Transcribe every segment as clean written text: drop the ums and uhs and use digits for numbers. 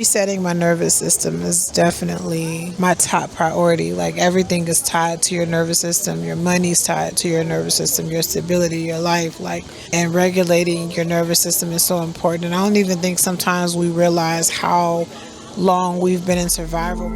Resetting my nervous system is definitely my top priority. Like everything is tied to your nervous system. Your money's tied to your nervous system, your stability, your life. And regulating your nervous system is so important. And I don't even think sometimes we realize how long we've been in survival.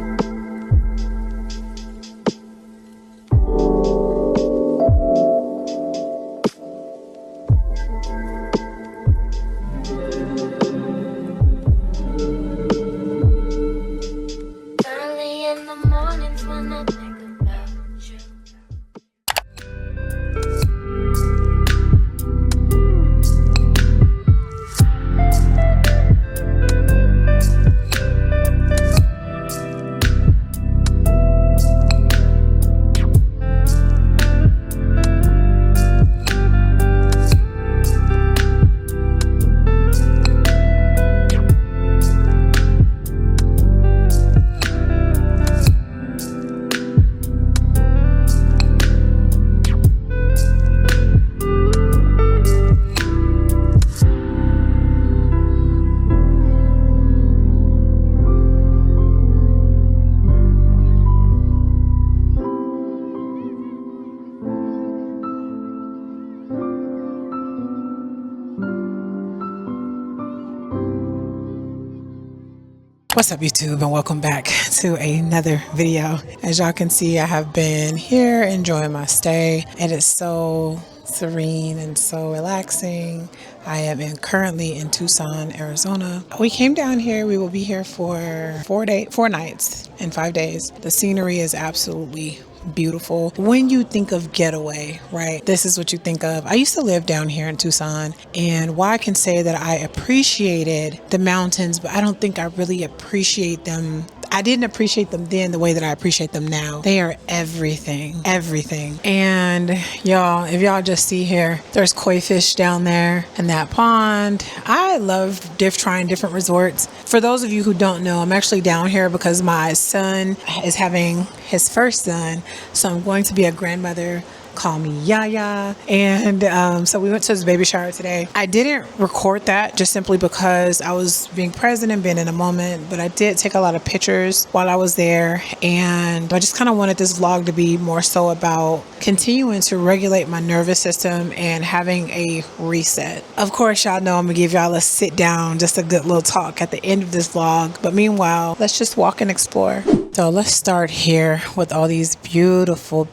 What's up, YouTube, and welcome back to another video. As y'all can see, I have been here enjoying my stay, and it's so serene and so relaxing. I am currently in Tucson, Arizona. We came down here. We will be here for 4 nights and 5 days. The scenery is absolutely beautiful. When you think of getaway, right, this is what you think of. I used to live down here in Tucson, and while I can say that I appreciated the mountains, but I don't think I really appreciate them. I didn't appreciate them then the way that I appreciate them now. They are everything. And y'all, if y'all just see here, there's koi fish down there in that pond. I love trying different resorts. For those of you who don't know, I'm actually down here because my son is having his first son. So I'm going to be a grandmother. Call me Yaya. And so we went to his baby shower today. I didn't record that just simply because I was being present and being in a moment, but I did take a lot of pictures while I was there, and I just kind of wanted this vlog to be more so about continuing to regulate my nervous system and having a reset. Of course, y'all know I'm gonna give y'all a sit down, just a good little talk at the end of this vlog, but meanwhile, let's just walk and explore. So let's start here with all these beautiful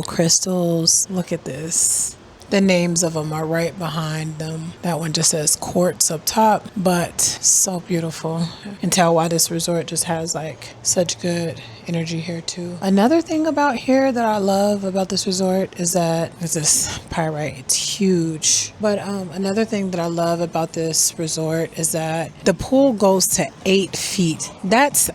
crystals. Look at this. The names of them are right behind them. That one just says quartz up top, but so beautiful. You can tell why this resort just has like such good energy here too. Another thing about here that I love about this resort is that it's this pyrite. It's huge. But another thing that I love about this resort is that the pool goes to 8 feet. That's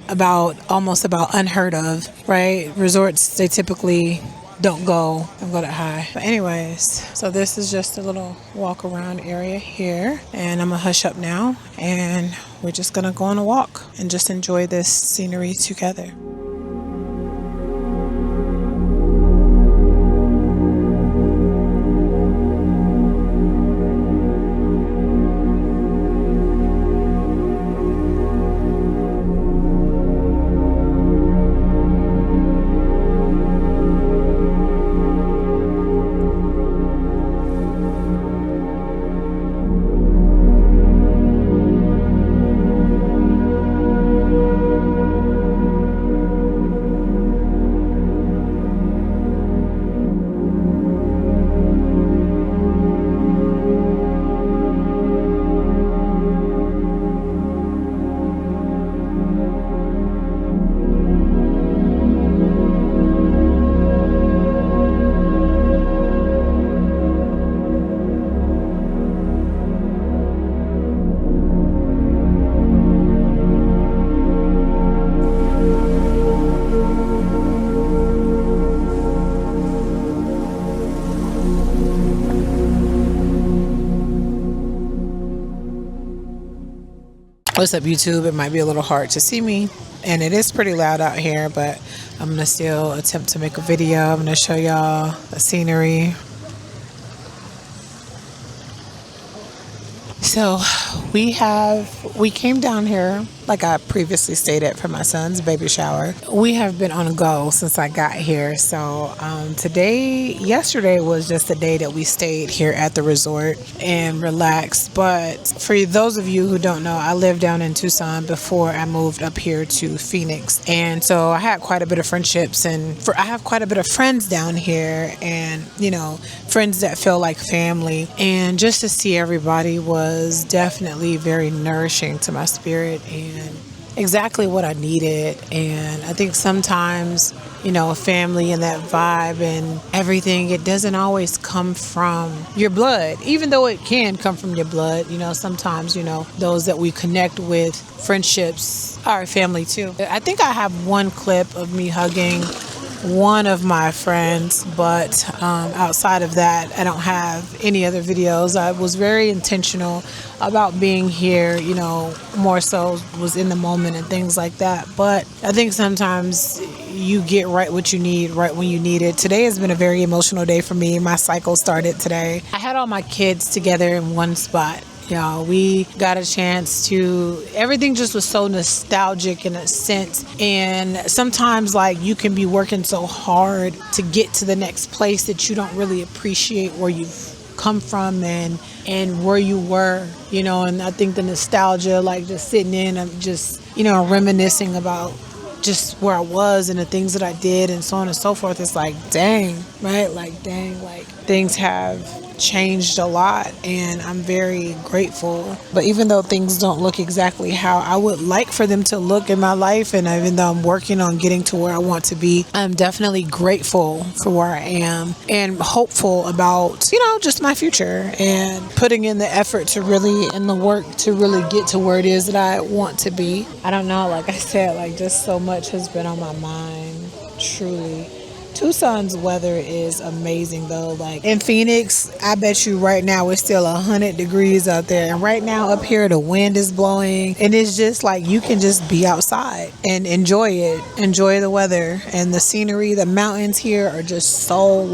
almost about unheard of, right? Resorts, they typically don't go that high. But anyways, so this is just a little walk around area here, and I'm gonna hush up now, and we're just gonna go on a walk and just enjoy this scenery together. What's up, YouTube? It might be a little hard to see me, and it is pretty loud out here, but I'm gonna still attempt to make a video. I'm gonna show y'all the scenery. So we came down here like I previously stated for my son's baby shower. We have been on a go since I got here. So yesterday was just the day that we stayed here at the resort and relaxed. But for those of you who don't know, I lived down in Tucson before I moved up here to Phoenix. And so I had quite a bit of friendships I have quite a bit of friends down here and, friends that feel like family. And just to see everybody was definitely very nourishing to my spirit and exactly what I needed. And I think sometimes, family and that vibe and everything, it doesn't always come from your blood, even though it can come from your blood. Sometimes, those that we connect with, friendships, are family too. I think I have one clip of me hugging one of my friends, but outside of that, I don't have any other videos. I was very intentional about being here, more so was in the moment and things like that. But I think sometimes you get right what you need right when you need it. Today has been a very emotional day for me. My cycle started today. I had all my kids together in one spot. We got a chance everything just was so nostalgic in a sense. And sometimes you can be working so hard to get to the next place that you don't really appreciate where you've come from and where you were, and I think the nostalgia, just sitting in, I'm just, reminiscing about just where I was and the things that I did and so on and so forth. It's dang, right? Dang, things have changed a lot and I'm very grateful. But even though things don't look exactly how I would like for them to look in my life, and even though I'm working on getting to where I want to be, I'm definitely grateful for where I am and hopeful about, just my future and putting in the effort and the work to really get to where it is that I want to be. I don't know, like I said, just so much has been on my mind, truly. Tucson's weather is amazing though. In Phoenix, I bet you right now it's still 100 degrees out there. And right now up here, the wind is blowing. And it's just you can just be outside and enjoy it. Enjoy the weather and the scenery. The mountains here are just so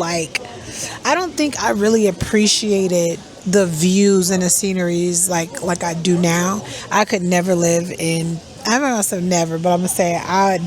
I don't think I really appreciated the views and the sceneries like I do now. I could never live in I'm not gonna say never, but I'm gonna say I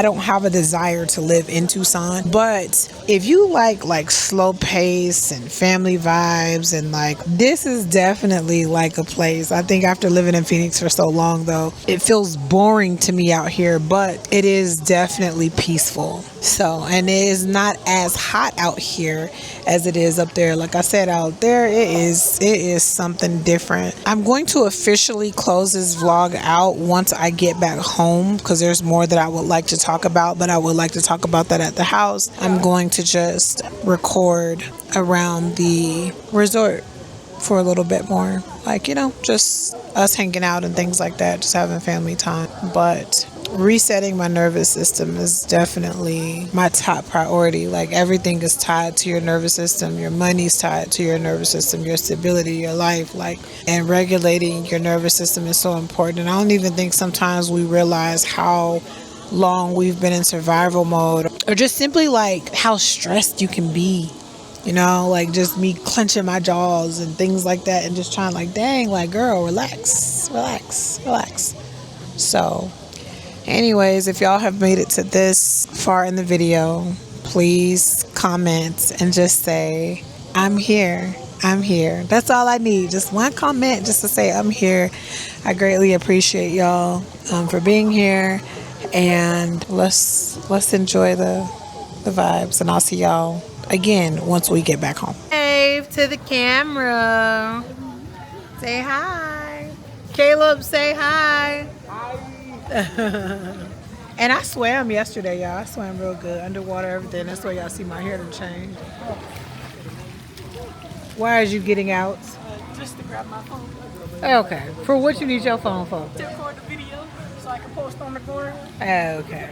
don't have a desire to live in Tucson. But if you like slow pace and family vibes and this is definitely a place. I think after living in Phoenix for so long though, it feels boring to me out here, but it is definitely peaceful. So, and it is not as hot out here as it is up there. Like I said, out there it is something different. I'm going to officially close this vlog out once I get back home because there's more that I would like to talk about, but I would like to talk about that at the house. I'm going to just record around the resort for a little bit more, just us hanging out and things like that, just having family time. But resetting my nervous system is definitely my top priority. Everything is tied to your nervous system. Your money's tied to your nervous system, your stability, your life, and regulating your nervous system is so important. And I don't even think sometimes we realize how long we've been in survival mode, or just simply how stressed you can be. Just me clenching my jaws and things like that, and just trying dang, girl, relax. So anyways, if y'all have made it to this far in the video, please comment and just say, I'm here. That's all I need. Just one comment just to say I'm here. I greatly appreciate y'all for being here, and let's enjoy the vibes, and I'll see y'all again once we get back home. Wave to the camera. Say hi. Caleb, say hi. And I swam yesterday, y'all. I swam real good, underwater, everything. That's why y'all see my hair done change. Why are you getting out? Just to grab my phone. Okay. For what you need your phone for? To record the video so I can post on the board. Okay.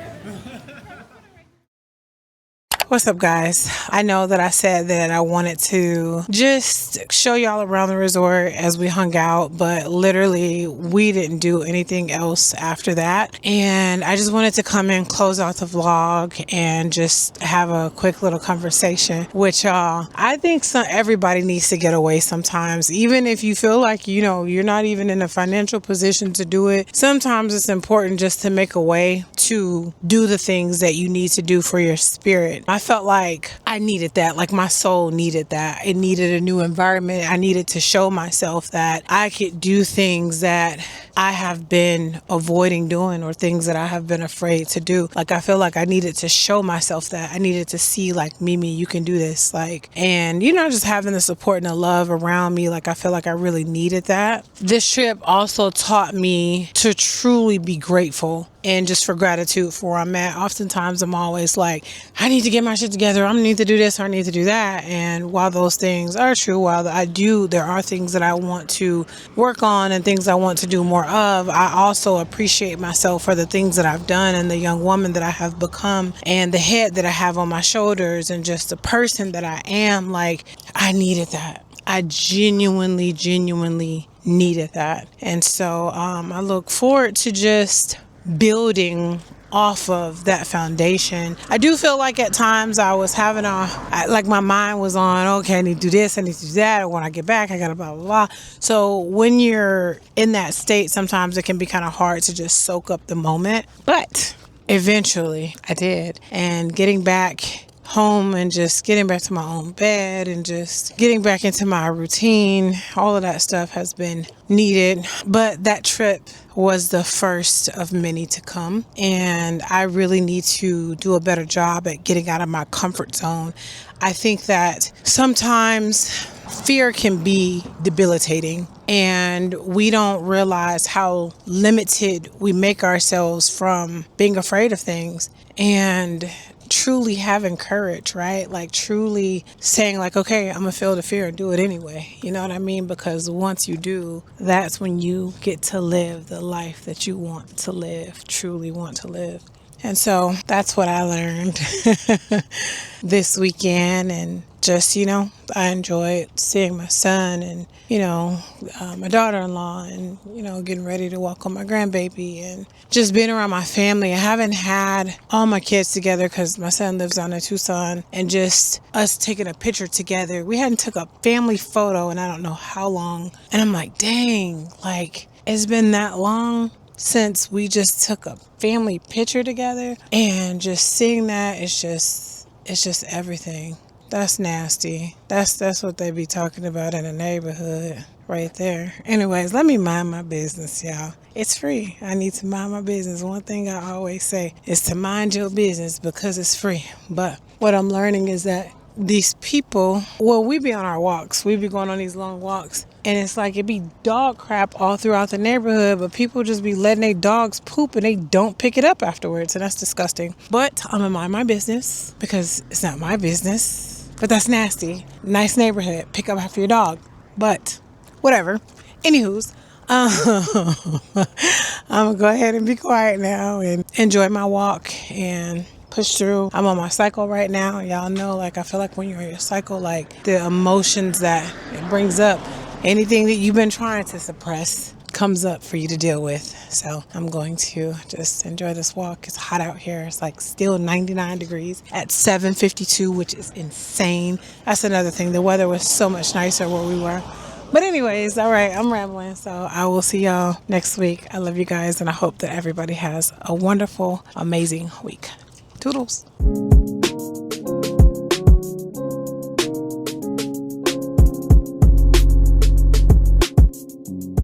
What's up, guys? I know that I said that I wanted to just show y'all around the resort as we hung out, but literally we didn't do anything else after that. And I just wanted to come in, close out the vlog, and just have a quick little conversation with y'all. I think everybody needs to get away sometimes, even if you feel like, you're not even in a financial position to do it. Sometimes it's important just to make a way to do the things that you need to do for your spirit. I felt like I needed that, like my soul needed that. It needed a new environment. I needed to show myself that I could do things that I have been avoiding doing or things that I have been afraid to do. Like, I feel like I needed to show myself that. I needed to see, like, Mimi, you can do this. Like, and just having the support and the love around me. Like, I feel like I really needed that. This trip also taught me to truly be grateful and just for gratitude for where I'm at. Oftentimes I'm always like, I need to get my shit together. I need to do this or I need to do that. And while those things are true, while there are things that I want to work on and things I want to do more of, I also appreciate myself for the things that I've done and the young woman that I have become and the head that I have on my shoulders and just the person that I am. Like, I needed that. I genuinely needed that. And so I look forward to just building off of that foundation. I do feel like at times I was having my mind was on, okay, I need to do this, I need to do that, or when I get back, I gotta blah, blah, blah. So when you're in that state, sometimes it can be kind of hard to just soak up the moment. But eventually I did. And getting back home and just getting back to my own bed and just getting back into my routine, all of that stuff has been needed. But that trip was the first of many to come, and I really need to do a better job at getting out of my comfort zone. I think that sometimes fear can be debilitating, and we don't realize how limited we make ourselves from being afraid of things and truly having courage, right? Like truly saying like, okay, I'm gonna feel the fear and do it anyway. You know what I mean? Because once you do, that's when you get to live the life that you want to live, truly want to live. And so that's what I learned this weekend. And just, I enjoyed seeing my son and, my daughter-in-law and, getting ready to welcome my grandbaby and just being around my family. I haven't had all my kids together because my son lives down in Tucson, and just us taking a picture together. We hadn't took a family photo in I don't know how long. And I'm like, dang, like it's been that long since we just took a family picture together, and just seeing that, it's just everything. That's nasty. That's what they be talking about in the neighborhood right there. Anyways, let me mind my business, y'all. It's free. I need to mind my business. One thing I always say is to mind your business because it's free. But what I'm learning is that these people, we be on our walks. We be going on these long walks. And it's like it be dog crap all throughout the neighborhood, but people just be letting their dogs poop and they don't pick it up afterwards. And that's disgusting. But I'm gonna mind my business because it's not my business. But that's nasty. Nice neighborhood. Pick up after your dog. But whatever. Anywho's, I'm gonna go ahead and be quiet now and enjoy my walk and push through. I'm on my cycle right now. Y'all know, like, I feel like when you're on your cycle, like the emotions that it brings up, anything that you've been trying to suppress comes up for you to deal with. So I'm going to just enjoy this walk. It's hot out here. It's like still 99 degrees at 7:52, which is insane. That's another thing. The weather was so much nicer where we were. But anyways, all right, I'm rambling. So I will see y'all next week. I love you guys, and I hope that everybody has a wonderful, amazing week. Toodles.